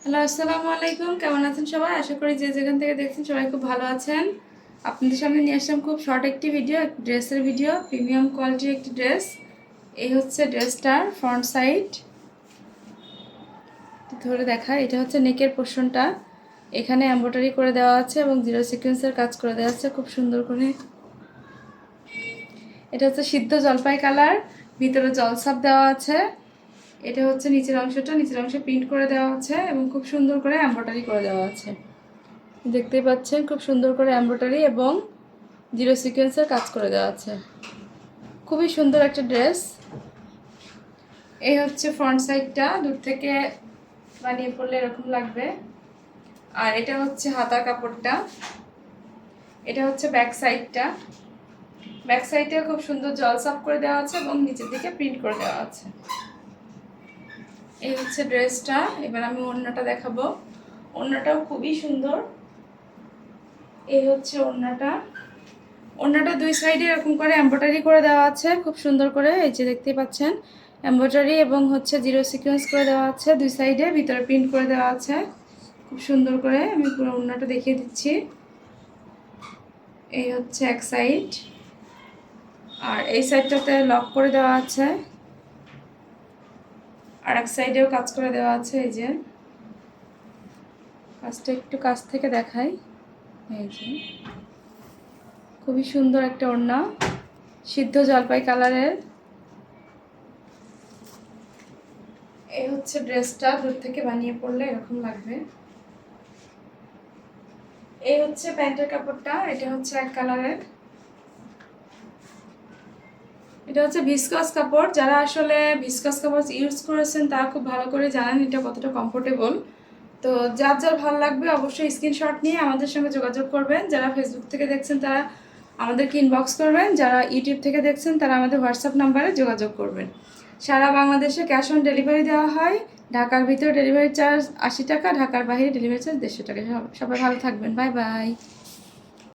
Hello, আসসালামু আলাইকুম। কেমন আছেন সবাই? আশা করি যে যেখান থেকে দেখছেন সবাই খুব ভালো আছেন। আপনাদের সামনে নিয়ে আসলাম খুব শর্ট একটি ভিডিও, ড্রেসের ভিডিও, প্রিমিয়াম কোয়ালিটির একটি ড্রেস। এই হচ্ছে ড্রেসটার ফ্রন্ট সাইড। ধরে দেখা, এটা হচ্ছে নেকের পোর্শনটা। এখানে এমব্রয়ডারি করে দেওয়া আছে এবং জিরো সিকোয়েন্সের কাজ করে দেওয়া আছে খুব সুন্দর করে। এটা হচ্ছে সিদ্ধ জলপাই কালার, ভিতরে জলছাপ দেওয়া আছে। এটা হচ্ছে নিচের অংশটা, নিচের অংশে প্রিন্ট করে দেওয়া আছে এবং খুব সুন্দর করে এমব্রয়ডারি করে দেওয়া আছে। দেখতেই পাচ্ছেন খুব সুন্দর করে এমব্রয়ডারি এবং জিরো সিকোয়েন্সের কাজ করে দেওয়া আছে। খুবই সুন্দর একটা ড্রেস। এই হচ্ছে ফ্রন্ট সাইডটা, দূর থেকে বানিয়ে পড়লে এরকম লাগবে। আর এটা হচ্ছে হাতার কাপড়টা। এটা হচ্ছে ব্যাক সাইডটা। ব্যাক সাইডে খুব সুন্দর জলছাপ করে দেওয়া আছে এবং নিচের দিকে প্রিন্ট করে দেওয়া আছে। এই হচ্ছে ড্রেসটা। এবার আমি ওড়নাটা দেখাবো। ওড়নাটাও খুবই সুন্দর। এই হচ্ছে ওড়নাটা। ওড়নাটা দুই সাইডে এরকম করে এমব্রয়ডারি করে দেওয়া আছে খুব সুন্দর করে। এই যে দেখতেই পাচ্ছেন এমব্রয়ডারি এবং হচ্ছে জিরো সিকোয়েন্স করে দেওয়া আছে দুই সাইডে, ভিতরে প্রিন্ট করে দেওয়া আছে খুব সুন্দর করে। আমি পুরো ওড়নাটা দেখিয়ে দিচ্ছি। এই হচ্ছে এক সাইড, আর এই সাইডটাতে লক করে দেওয়া আছে, আর এক সাইডেও কাজ করে দেওয়া আছে। এই যে কাজটা একটু কাছ থেকে দেখাই। এই যে খুবই সুন্দর একটা ওড়না, সিদ্ধ জলপাই কালারের। এই হচ্ছে ড্রেসটা, দূর থেকে বানিয়ে পড়লে এরকম লাগবে। এই হচ্ছে প্যান্টের কাপড়টা। এটা হচ্ছে এক কালারের। এটা হচ্ছে ভিসকস কাপড়। যারা আসলে ভিসকস কাপড় ইউজ করেছেন তারা খুব ভালো করে জানেন এটা কতটা কমফোর্টেবল। তো যার যার ভালো লাগবে অবশ্যই স্ক্রিনশট নিয়ে আমাদের সঙ্গে যোগাযোগ করবেন। যারা ফেসবুক থেকে দেখছেন তারা আমাদেরকে ইনবক্স করবেন, যারা ইউটিউব থেকে দেখছেন তারা আমাদের হোয়াটসঅ্যাপ নাম্বারে যোগাযোগ করবেন। সারা বাংলাদেশে ক্যাশ অন ডেলিভারি দেওয়া হয়। ঢাকার ভিতরে ডেলিভারি চার্জ 80 টাকা, ঢাকার বাইরে ডেলিভারি চার্জ 150 টাকা। সবাই ভালো থাকবেন, বাই বাই।